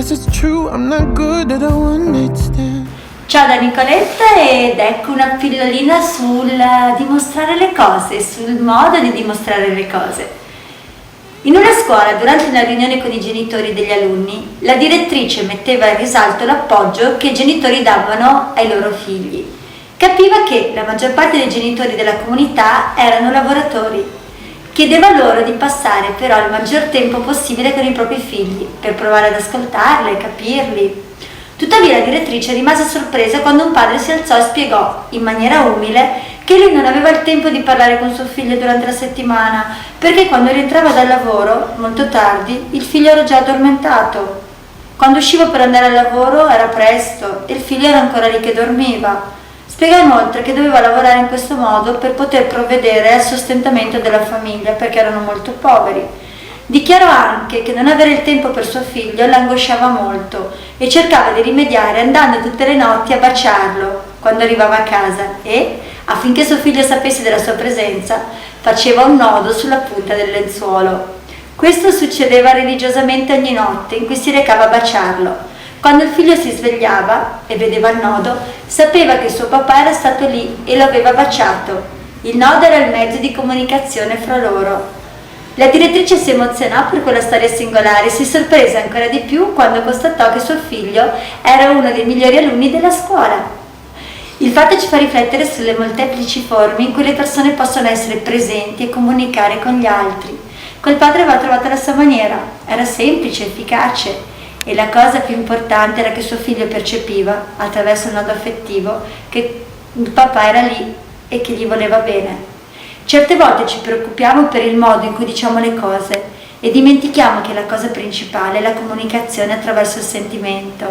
guess it's true, I'm not good at a one night stand. Ciao da Nicoletta ed ecco una pillolina sul dimostrare le cose, sul modo di dimostrare le cose. In una scuola, durante una riunione con i genitori degli alunni, la direttrice metteva in risalto l'appoggio che i genitori davano ai loro figli. Capiva che la maggior parte dei genitori della comunità erano lavoratori. Chiedeva loro di passare però il maggior tempo possibile con i propri figli, per provare ad ascoltarli e capirli. Tuttavia la direttrice rimase sorpresa quando un padre si alzò e spiegò, in maniera umile, che lui non aveva il tempo di parlare con suo figlio durante la settimana, perché quando rientrava dal lavoro, molto tardi, il figlio era già addormentato. Quando usciva per andare al lavoro era presto e il figlio era ancora lì che dormiva. Spiegò inoltre che doveva lavorare in questo modo per poter provvedere al sostentamento della famiglia, perché erano molto poveri. Dichiarò anche che non avere il tempo per suo figlio l'angosciava molto e cercava di rimediare andando tutte le notti a baciarlo quando arrivava a casa e, affinché suo figlio sapesse della sua presenza, faceva un nodo sulla punta del lenzuolo. Questo succedeva religiosamente ogni notte in cui si recava a baciarlo. Quando il figlio si svegliava e vedeva il nodo, sapeva che suo papà era stato lì e lo aveva baciato. Il nodo era il mezzo di comunicazione fra loro. La direttrice si emozionò per quella storia singolare e si sorprese ancora di più quando constatò che suo figlio era uno dei migliori alunni della scuola. Il fatto ci fa riflettere sulle molteplici forme in cui le persone possono essere presenti e comunicare con gli altri. Quel padre aveva trovato la sua maniera, era semplice, efficace e la cosa più importante era che suo figlio percepiva, attraverso il nodo affettivo, che il papà era lì e che gli voleva bene. Certe volte ci preoccupiamo per il modo in cui diciamo le cose e dimentichiamo che la cosa principale è la comunicazione attraverso il sentimento.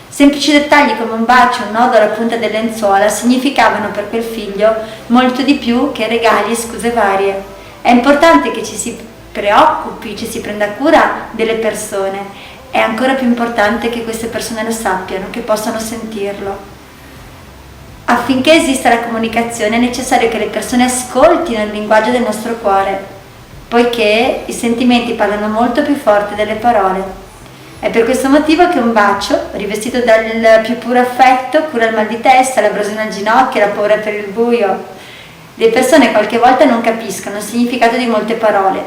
Semplici dettagli come un bacio, un nodo alla punta del lenzuola significavano per quel figlio molto di più che regali e scuse varie. È importante che ci si preoccupi, ci si prenda cura delle persone. È ancora più importante che queste persone lo sappiano, che possano sentirlo. Affinché esista la comunicazione è necessario che le persone ascoltino il linguaggio del nostro cuore, poiché i sentimenti parlano molto più forte delle parole. È per questo motivo che un bacio, rivestito dal più puro affetto, cura il mal di testa, l'abrasione al ginocchio, la paura per il buio. Le persone qualche volta non capiscono il significato di molte parole,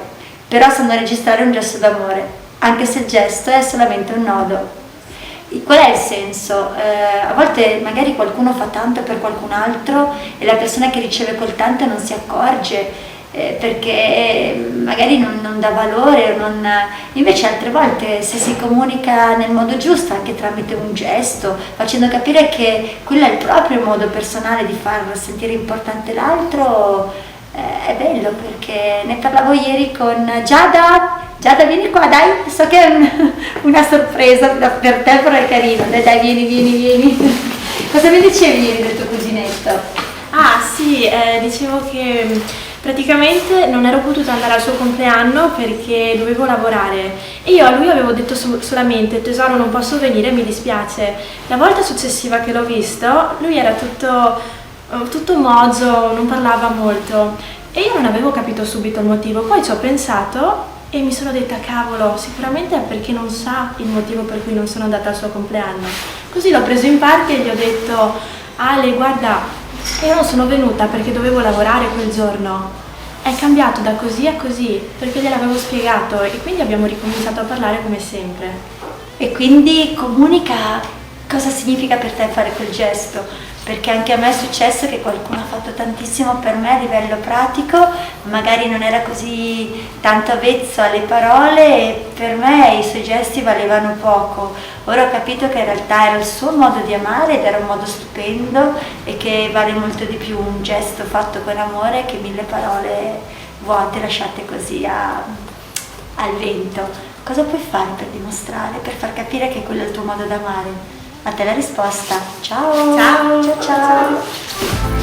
però sanno registrare un gesto d'amore, anche se il gesto è solamente un nodo. Qual è il senso? A volte magari qualcuno fa tanto per qualcun altro e la persona che riceve quel tanto non si accorge perché magari non dà valore, invece altre volte se si comunica nel modo giusto, anche tramite un gesto, facendo capire che quello è il proprio modo personale di far sentire importante l'altro, è bello, perché ne parlavo ieri con Giada. Giada, vieni qua, dai, so che è una sorpresa per te, però è carino, dai, vieni. Cosa mi dicevi ieri del tuo cuginetto? Ah sì, dicevo che praticamente non ero potuta andare al suo compleanno perché dovevo lavorare e io a lui avevo detto solamente: tesoro, non posso venire, mi dispiace. La volta successiva che l'ho visto, lui era tutto mozzo, non parlava molto e io non avevo capito subito il motivo. Poi ci ho pensato e mi sono detta: cavolo, sicuramente è perché non sa il motivo per cui non sono andata al suo compleanno. Così l'ho preso in parte e gli ho detto: Ale, guarda, io non sono venuta perché dovevo lavorare quel giorno. È cambiato da così a così perché gliel'avevo spiegato e quindi abbiamo ricominciato a parlare come sempre. E quindi comunica cosa significa per te fare quel gesto, perché anche a me è successo che qualcuno ha fatto tantissimo per me a livello pratico, magari non era così tanto avvezzo alle parole e per me i suoi gesti valevano poco. Ora ho capito che in realtà era il suo modo di amare ed era un modo stupendo e che vale molto di più un gesto fatto con amore che 1000 parole vuote lasciate così al vento. Cosa puoi fare per dimostrare, per far capire che quello è il tuo modo d'amare? A te la risposta. Ciao! Ciao! Ciao!